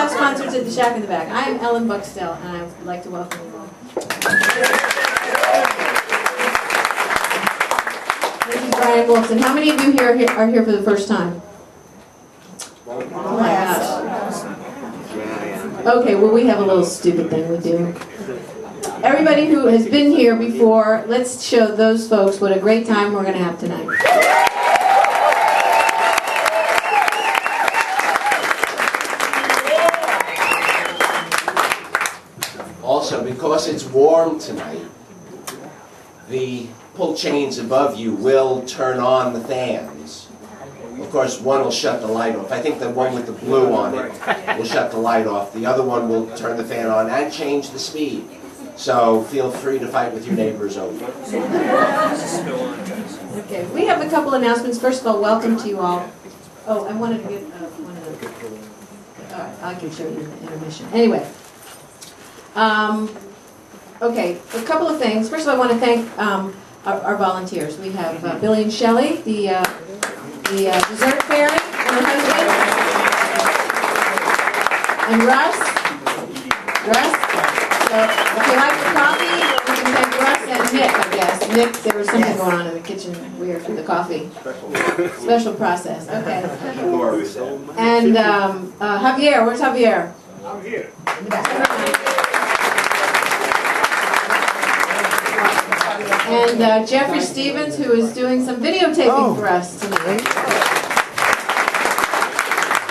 house concerts at the Shack in the Back. I am Ellen Buxtell, and I would like to welcome you all. This is Brian Wolfson. How many of you here are here for the first time? Oh my gosh. Okay, well, we have a little stupid thing we do. Everybody who has been here before, let's show those folks what a great time we're going to have tonight. Also, because it's warm tonight, the pull chains above you will turn on the fans. Of course, one will shut the light off. I think the one with the blue on it will shut the light off. The other one will turn the fan on and change the speed. So feel free to fight with your neighbors over. Okay, we have a couple announcements. First of all, welcome to you all. Oh, I wanted to get one of them. All right, I can show you in the intermission. Anyway. Okay, a couple of things. First of all, I want to thank our volunteers. We have Billy and Shelley, the dessert fairy, and her husband, and Russ. So if you like the coffee, you can thank Russ and Nick, I guess. Nick, there was something going on in the kitchen weird with the coffee. Special process. Okay. And Javier, where's Javier? I'm here. And Jeffrey Stevens, who is doing some videotaping for us tonight.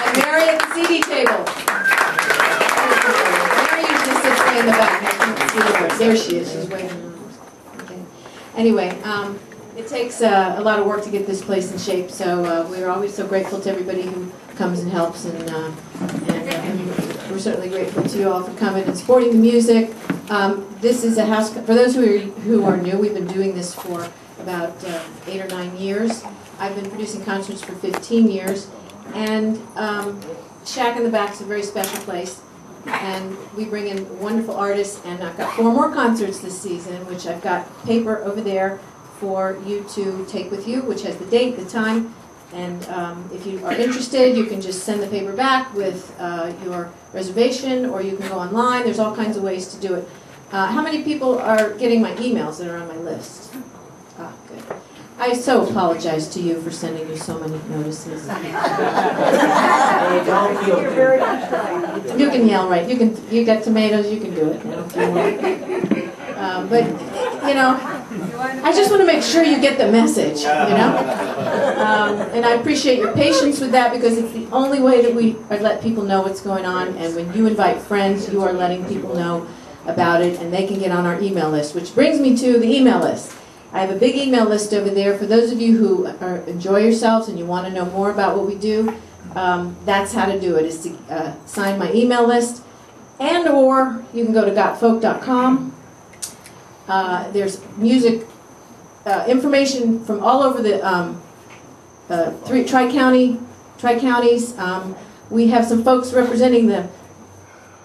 And Mary at the CD table. Mary usually sits way in the back. I can't see her. There she is. She's waiting. Okay. Anyway, it takes a lot of work to get this place in shape, so we're always so grateful to everybody who comes and helps, and we're certainly grateful to you all for coming and supporting the music. This is a house, for those who are new, we've been doing this for about 8 or 9 years. I've been producing concerts for 15 years, and Shack in the Back is a very special place, and we bring in wonderful artists, and I've got 4 more concerts this season, which I've got paper over there for you to take with you, which has the date, the time, and if you are interested, you can just send the paper back with your reservation, or you can go online. There's all kinds of ways to do it. How many people are getting my emails that are on my list? Ah, good. I so apologize to you for sending you so many notices. You can yell, right? You got tomatoes, you can do it. But you know, I just want to make sure you get the message, you know? And I appreciate your patience with that, because it's the only way that we let people know what's going on, and when you invite friends, you are letting people know about it, and they can get on our email list, which brings me to the email list. I have a big email list over there for those of you who enjoy yourselves and you want to know more about what we do. That's how to do it, is to sign my email list, and or you can go to gotfolk.com. There's music information from all over the tri-counties. We have some folks representing the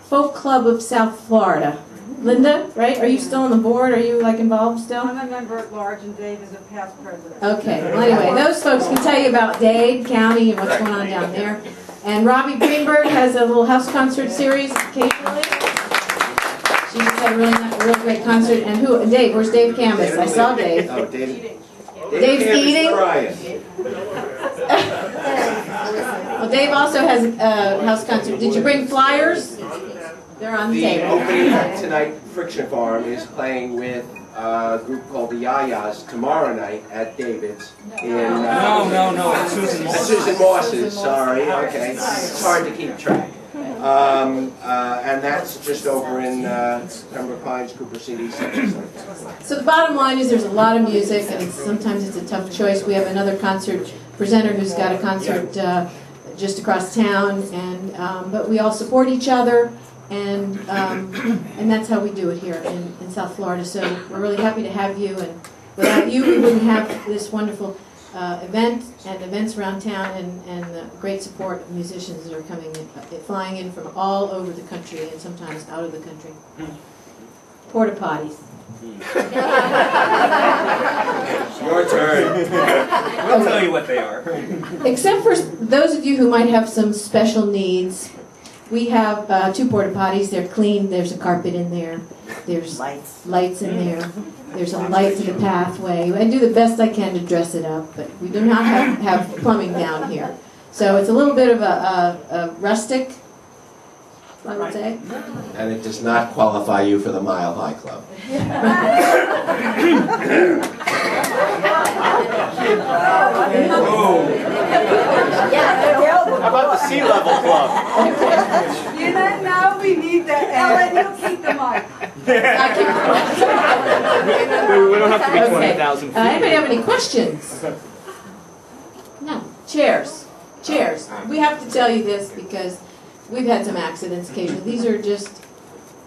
Folk Club of South Florida. Linda, right? Are you still on the board? Are you like involved still? I'm a member at large, and Dave is a past president. Okay. Well, anyway, those folks can tell you about Dade County and what's going on down there. And Robbie Greenberg has a little house concert series occasionally. She just had a real great concert. And who? Dave. Where's Dave Campbell? I saw Dave. Oh, Dave. Dave's eating. Well, Dave also has a house concert. Did you bring flyers? They're on the table. The opening act tonight, Friction Farm, is playing with a group called the Yayas tomorrow night at David's. No, it's Susan Moss's. Susan Moss's, sorry. Okay. It's hard to keep track. And that's just over in Pembroke Pines, Cooper City. So the bottom line is there's a lot of music, and sometimes it's a tough choice. We have another concert presenter who's got a concert just across town, and but we all support each other, and that's how we do it here in South Florida. So we're really happy to have you, and without you, we wouldn't have this wonderful event and events around town, and the great support of musicians that are coming in, flying in from all over the country and sometimes out of the country. Porta potties. Your turn. We'll tell you what they are. Except for those of you who might have some special needs, We have 2 porta potties. They're clean. There's a carpet in there. There's lights in there. There's a light to the pathway. I do the best I can to dress it up, but we do not have plumbing down here. So it's a little bit of a rustic, I would say. And it does not qualify you for the Mile High Club. How about the Sea Level Club? You know, now we need that. Ellen, you keep the mic. We don't have to be Okay. 20,000 feet. Anybody have any questions? No. Chairs. Chairs. We have to tell you this because we've had some accidents occasionally. These are just,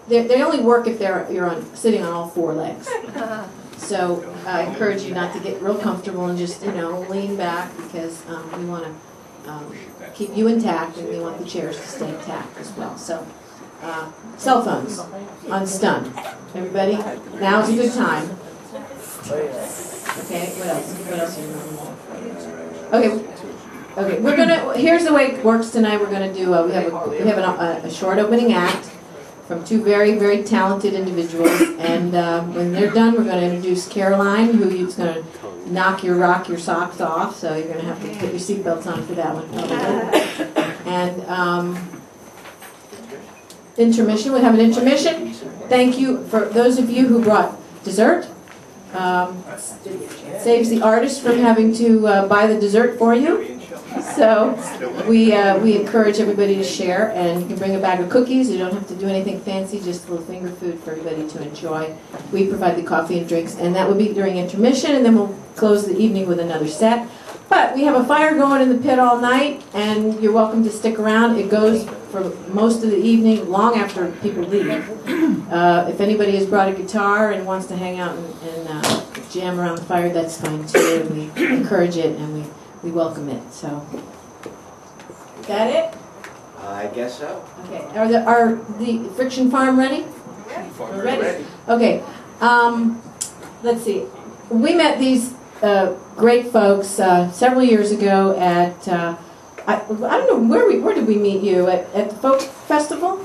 they only work if you're sitting on all 4 legs. So I encourage you not to get real comfortable and just, lean back because we want to keep you intact and we want the chairs to stay intact as well. So, cell phones on stun. Everybody, now's a good time. Okay, what else? What else are you remembering? Okay, we're gonna. Here's the way it works tonight. We're gonna do. We have a short opening act from 2 very, very talented individuals, and when they're done, we're going to introduce Caroline, who's going to rock your socks off. So you're going to have to put your seatbelts on for that one, probably. And intermission. We have an intermission. Thank you for those of you who brought dessert. It saves the artist from having to buy the dessert for you. So we encourage everybody to share, and you can bring a bag of cookies. You don't have to do anything fancy, just a little finger food for everybody to enjoy. We provide the coffee and drinks, and that will be during intermission, and then we'll close the evening with another set. But we have a fire going in the pit all night, and you're welcome to stick around. It goes for most of the evening, long after people leave. If anybody has brought a guitar and wants to hang out and jam around the fire, that's fine too. And we encourage it, and we welcome it. So, is that it? I guess so. Okay. Are the Friction Farm ready? We're ready. Okay. Let's see. We met these great folks several years ago at I don't know where did we meet you at the folk festival?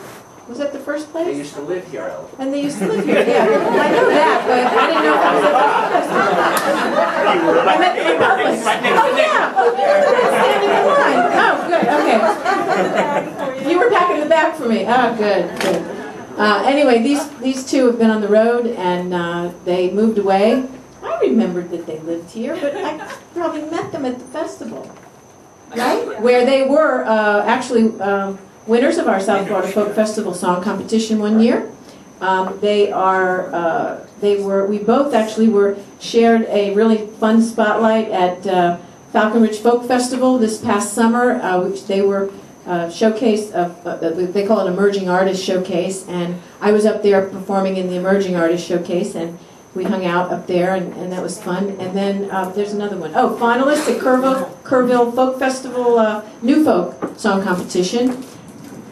Was that the first place? They used to live here, Ellen. And they used to live here, yeah. I know that, but I didn't know if it was at the festival. I met them in public. Oh, yeah. Oh, you're the one standing in line. Oh, good. Okay. You were packing the bag for me. Oh, good. Good. Anyway, these 2 have been on the road, and they moved away. I remembered that they lived here, but I probably met them at the festival, right? Where they were actually winners of our South Florida Folk Festival Song Competition one year. We both actually shared a really fun spotlight at Falcon Ridge Folk Festival this past summer, which they were showcase of, they call it Emerging Artist Showcase, and I was up there performing in the Emerging Artist Showcase, and we hung out up there, and that was fun. And then there's another one. Oh, finalists at Kerrville Folk Festival New Folk Song Competition.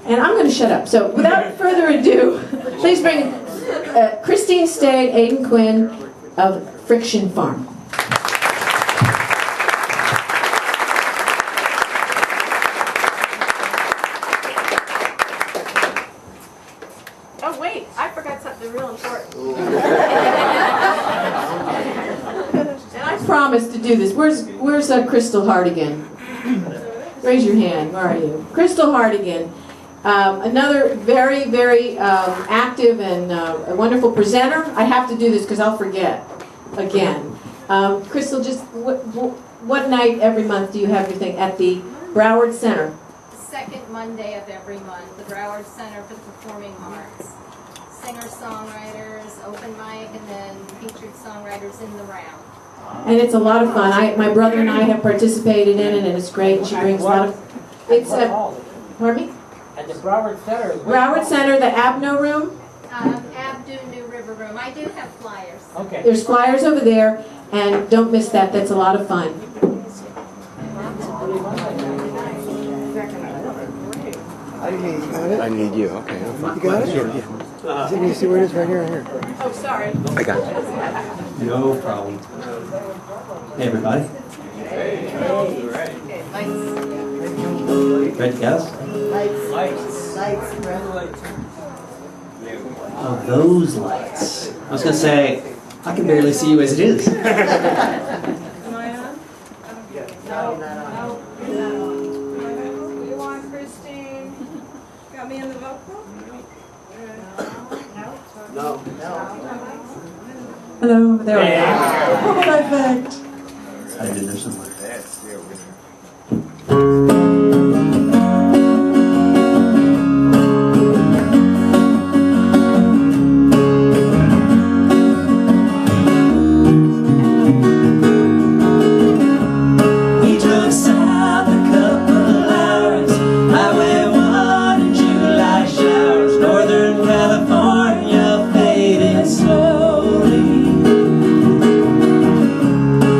And I'm going to shut up. So without further ado, please bring Christine Stay, Aidan Quinn of Friction Farm. Oh wait, I forgot something real important. And I promised to do this. Where's Crystal Hardigan? Raise your hand. Where are you? Crystal Hardigan. Another very, very active and a wonderful presenter. I have to do this because I'll forget again. Crystal, just what night every month do you have your thing at the Broward Center? Second Monday of every month, the Broward Center for the Performing Arts. Singer-songwriters, open mic, and then featured songwriters in the round. And it's a lot of fun. My brother and I have participated in it, and it's great. And she brings a lot of. It's pardon me. At the Broward Center. Broward Center, the Abno Room. Abdu New River Room. I do have flyers. Okay. There's flyers over there, and don't miss that. That's a lot of fun. I need you. Okay. You got it? Sure. Yeah. Can you see where it is? Right here, right here. Oh, sorry. I got you. No problem. Hey, everybody. Great guest. Oh, those lights. I was gonna say, I can barely see you as it is. Am I on? No. You want Christine? Got me in the vocal? Hello, there we go. Perfect. I did there somewhere. We drove south a couple hours, Highway 1 in July showers, Northern California fading slowly.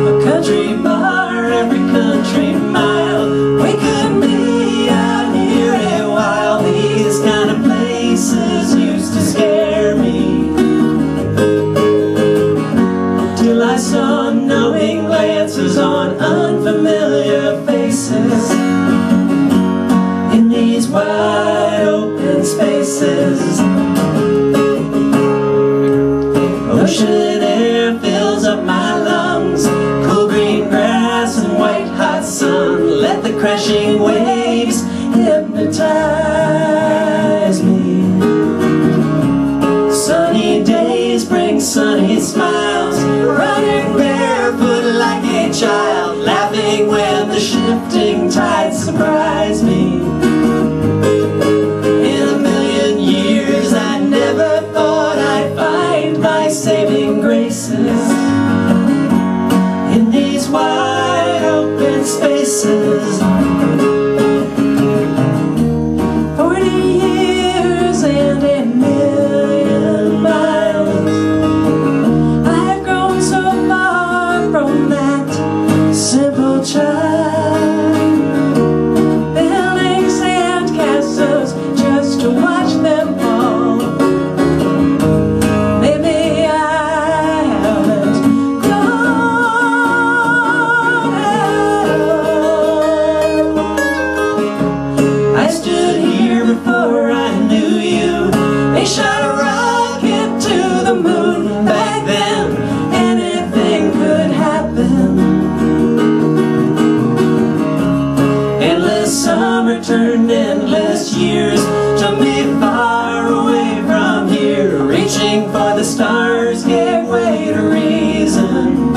A country bar every country mile, we could be out here a while. These kind of places used to scare me, till I saw knowing glances on unfamiliar faces in these wide open spaces. Ocean air fills up my lungs, cool green grass and white hot sun. Let the crashing waves hypnotize me. Sunny days bring sunny smiles, running barefoot like a child, laughing when the shifting tides surprise me. In a million years I never thought I'd find my saving graces in these wide open spaces. 40 years and a million miles, I've grown so far from that simple child, building sand castles just to watch them fall. Maybe I haven't grown at all. I stood here before I knew you. They shot a rocket to the moon. Back then, anything could happen. Endless summer turned endless years, took me far away from here. Reaching for the stars gave way to reason,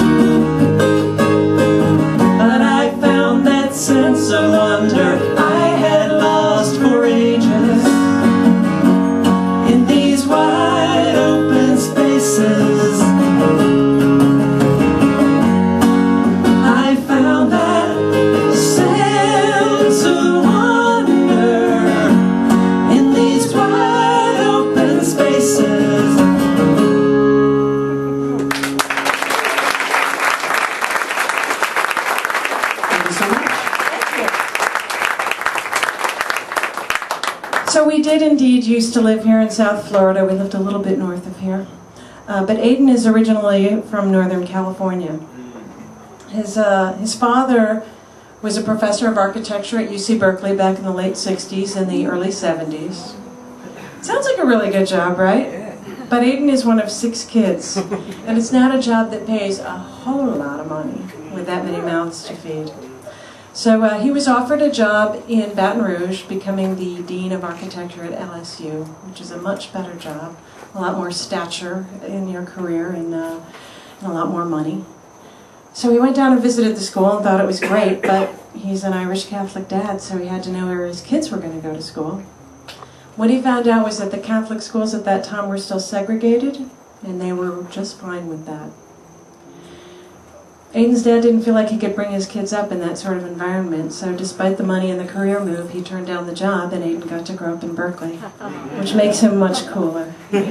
but I found that sense of wonder I had lost for ages in these wide open spaces. I found that sense of wonder in these wide open spaces. Thank you so much. So we did indeed used to live here in South Florida. We lived a little bit north of here. But Aiden is originally from Northern California. His father was a professor of architecture at UC Berkeley back in the late 60s and the early 70s. Sounds like a really good job, right? But Aiden is one of 6 kids, and it's not a job that pays a whole lot of money with that many mouths to feed. So he was offered a job in Baton Rouge, becoming the Dean of Architecture at LSU, which is a much better job, a lot more stature in your career, and a lot more money. So he went down and visited the school and thought it was great, but he's an Irish Catholic dad, so he had to know where his kids were going to go to school. What he found out was that the Catholic schools at that time were still segregated, and they were just fine with that. Aiden's dad didn't feel like he could bring his kids up in that sort of environment, so despite the money and the career move, he turned down the job, and Aiden got to grow up in Berkeley, which makes him much cooler. His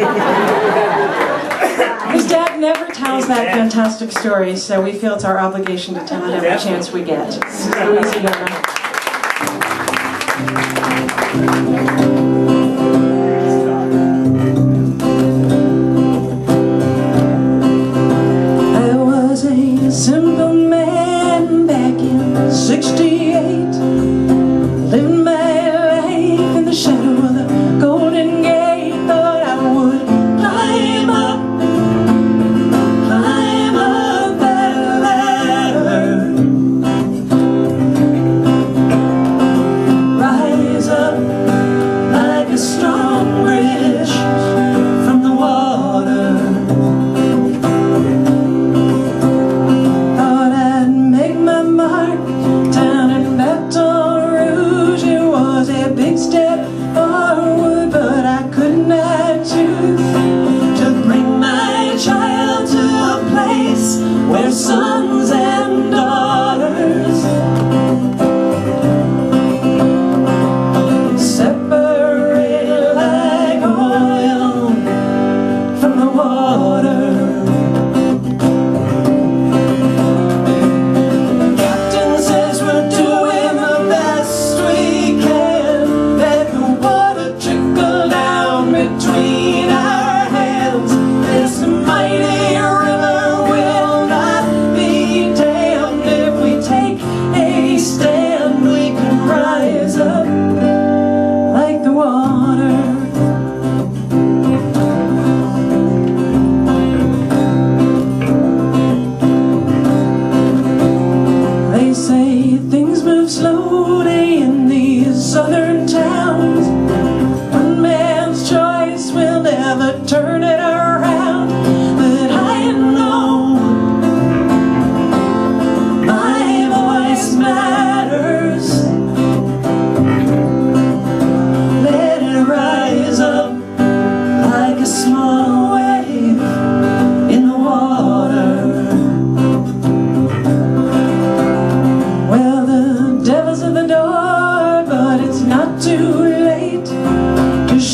dad never tells that fantastic story, so we feel it's our obligation to tell it every chance we get. So easy to know. Simple man back in '68, living my life in the shadow of the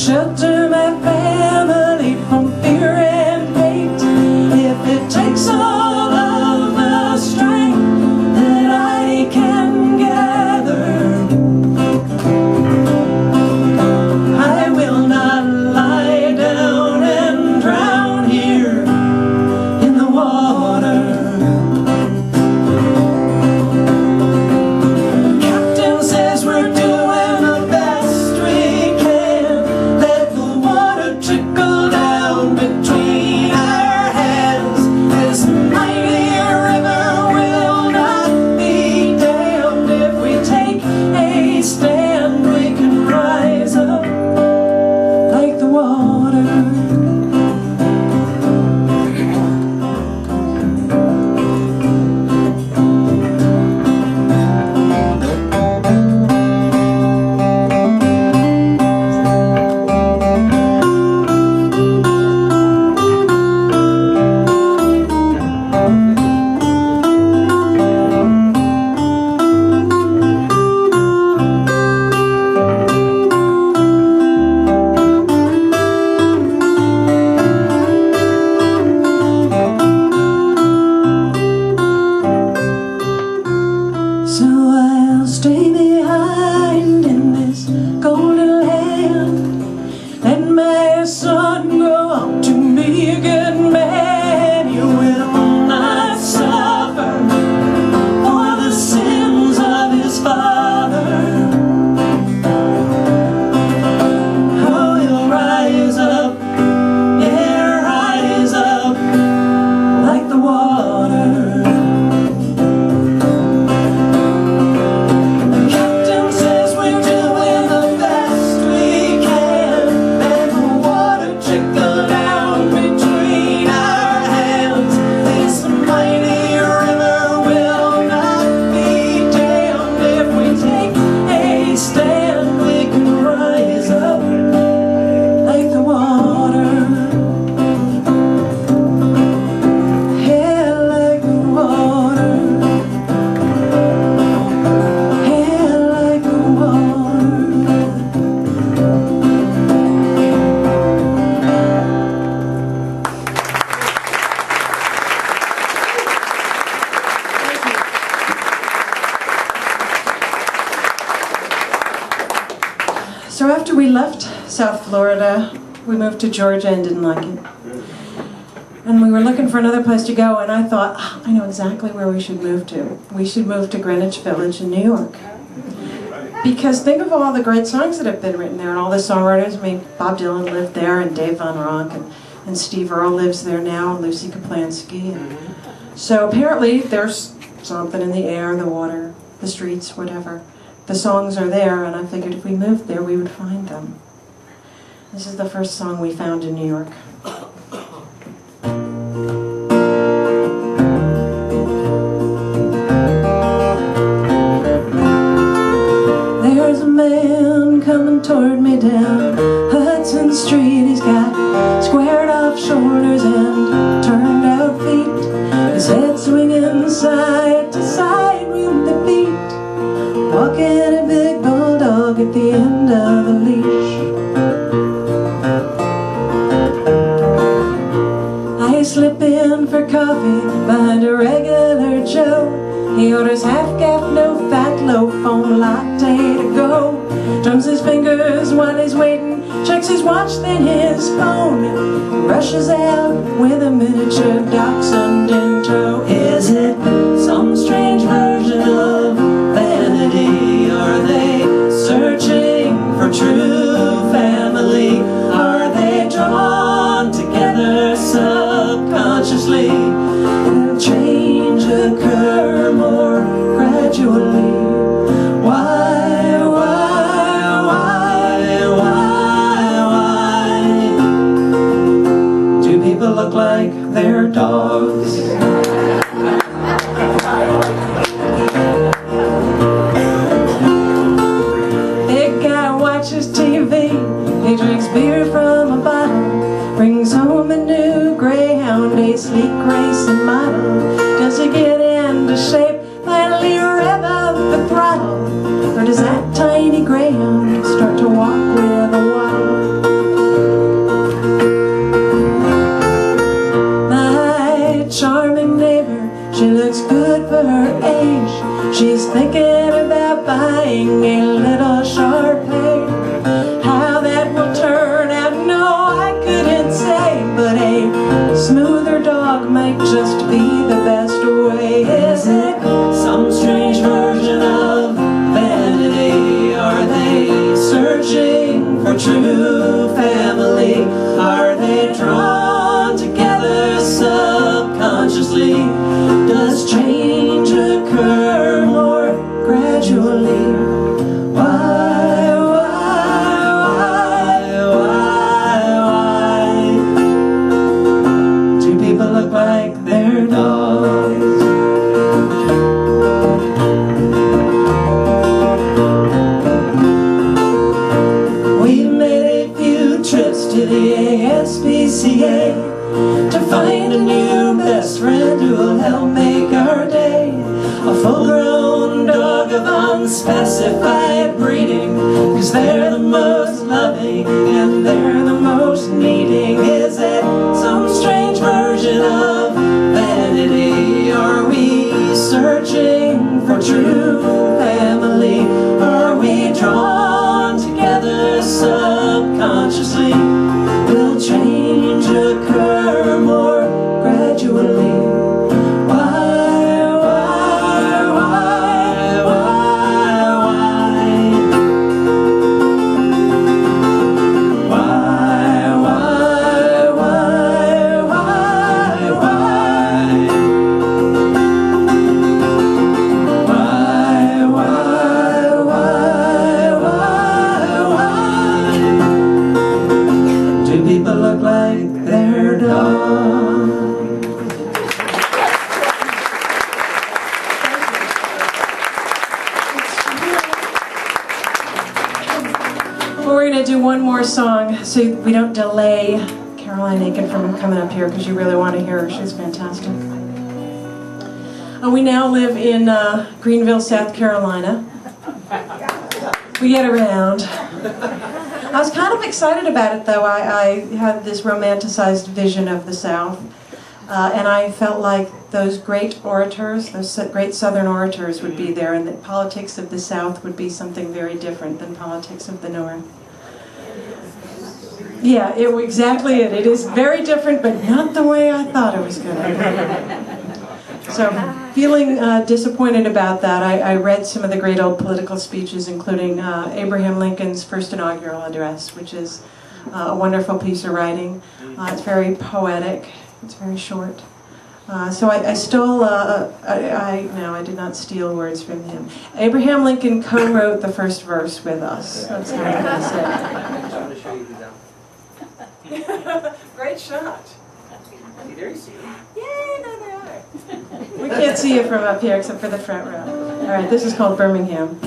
shelter my family from fear and hate. If it takes all of the strength that I can gather, I will not lie down and drown here in the water. Captain says we're doing the best we can. Let the water trickle down between our hands. This mighty river will not be dammed. If we take a stand, we can rise up like the water. So I'll stay behind in this golden land. Let my son grow up to be a good man. You will not suffer for the sins of his father. Oh, he'll rise up, yeah, rise up like the water. So after we left South Florida, we moved to Georgia and didn't like it. And we were looking for another place to go, and I thought, oh, I know exactly where we should move to. We should move to Greenwich Village in New York. Because think of all the great songs that have been written there, and all the songwriters. I mean, Bob Dylan lived there, and Dave Von Ronk, and Steve Earle lives there now, and Lucy Kaplansky. So apparently there's something in the air, the water, the streets, whatever. The songs are there, and I figured if we moved there, we would find them. This is the first song we found in New York. There's a man coming toward me down Hudson Street. He's got squared off shoulders and turned out feet. His head swinging side to side with the beat. Walking a big bulldog at the end of the leash. I slip in for coffee behind a regular Joe. He orders half-caff, no fat, low foam latte to go. Drums his fingers while he's waiting, checks his watch, then his phone. Rushes out with a miniature dachshund in tow. Is it some strange version of vanity? Are they searching for true family? Are they drawn together subconsciously? Will change occur more gradually? Why do people look like they're dogs? Big guy watches TV, he drinks beer from a bottle, brings home a new greyhound, a sleek racing model. Does he get into shape, finally rev up the throttle? Or does that tiny greyhound start to walk with a waddle? true family? Are they drawn together subconsciously? Does change occur more gradually? Why do people look like their dogs? We've made a few trips to the ASPCA to find a new best friend who will help make our day. A full-grown dog of unspecified breeding, 'cause they're the most loving and they're the most needing. Is it some strange version of vanity? Are we searching for true family? Are we drawn together subconsciously? Will change occur more gradually? People look like their dogs. Well, we're going to do one more song so we don't delay Caroline Aiken from coming up here, because you really want to hear her. She's fantastic. We now live in Greenville, South Carolina. We get around. I was kind of excited about it, though. I had this romanticized vision of the South, and I felt like those great orators, those great Southern orators would be there, and that politics of the South would be something very different than politics of the North. Yeah, exactly it. It is very different, but not the way I thought it was going to be. So, feeling disappointed about that, I read some of the great old political speeches, including Abraham Lincoln's first inaugural address, which is a wonderful piece of writing. It's very poetic. It's very short. So I stole, no, I did not steal words from him. Abraham Lincoln co-wrote the first verse with us. That's how I'm going to say it. I'm going to show you these. Great shot. See, there you see them. Yay, there they are. We can't see you from up here except for the front row. All right, this is called Birmingham.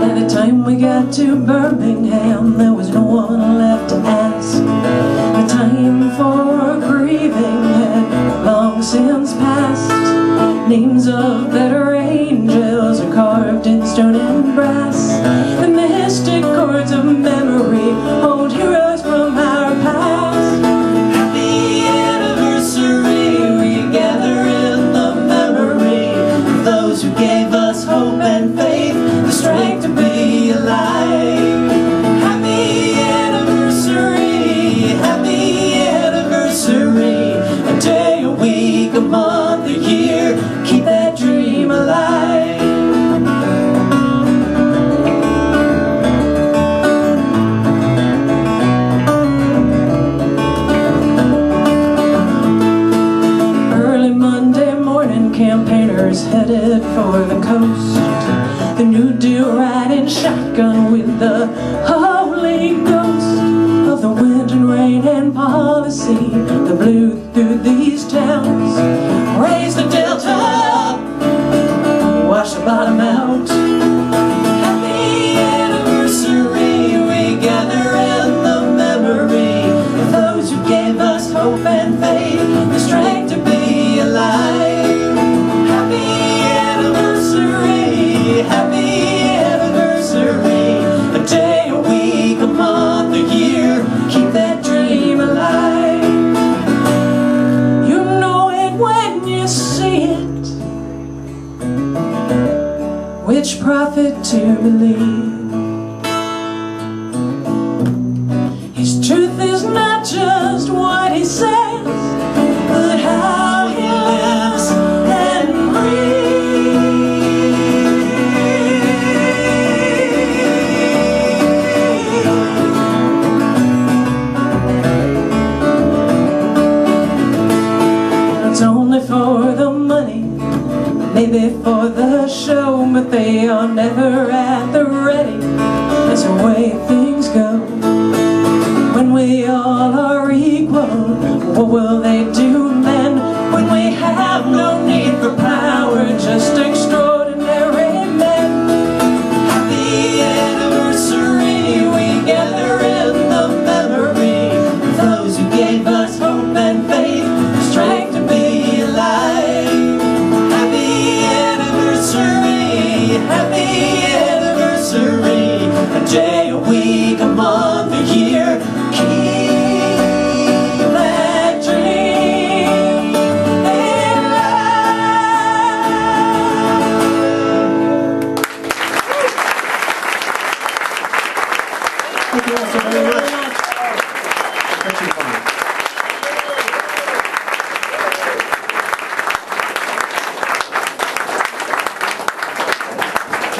By the time we got to Birmingham, there was no one left to ask. The time for grieving had long since passed. Names of better angels are carved in stone and brass. The mystic chords of memory hold heroes from our past. Happy anniversary, we gather in the memory of those who gave us hope and faith, the strength to be alive. Happy anniversary, a day, a week, a month, a year. Keep that dream alive. Early Monday morning, campaigners headed for the coast. The New Deal riding shotgun with the Holy Ghost of the wind and rain and policy that blew through these towns. Raise the delta up, wash the bottom out. Happy anniversary, we gather in the memory of those who gave us hope and faith, the strength to be alive. Happy anniversary, a day, a week, a month, a year. Keep that dream alive. You know it when you see it. Which prophet to believe? His truth is not just what he says, day before the show, but they are never at the ready. That's the way things go. When we all are equal, what will they do then? When we have no need for power, just extraordinary men. Happy anniversary, we gather in the memory of those who gave us hope and faith, strength to be alive. Happy anniversary, a day, a week, a month, a year. Keep that dream alive. Thank you all so very much.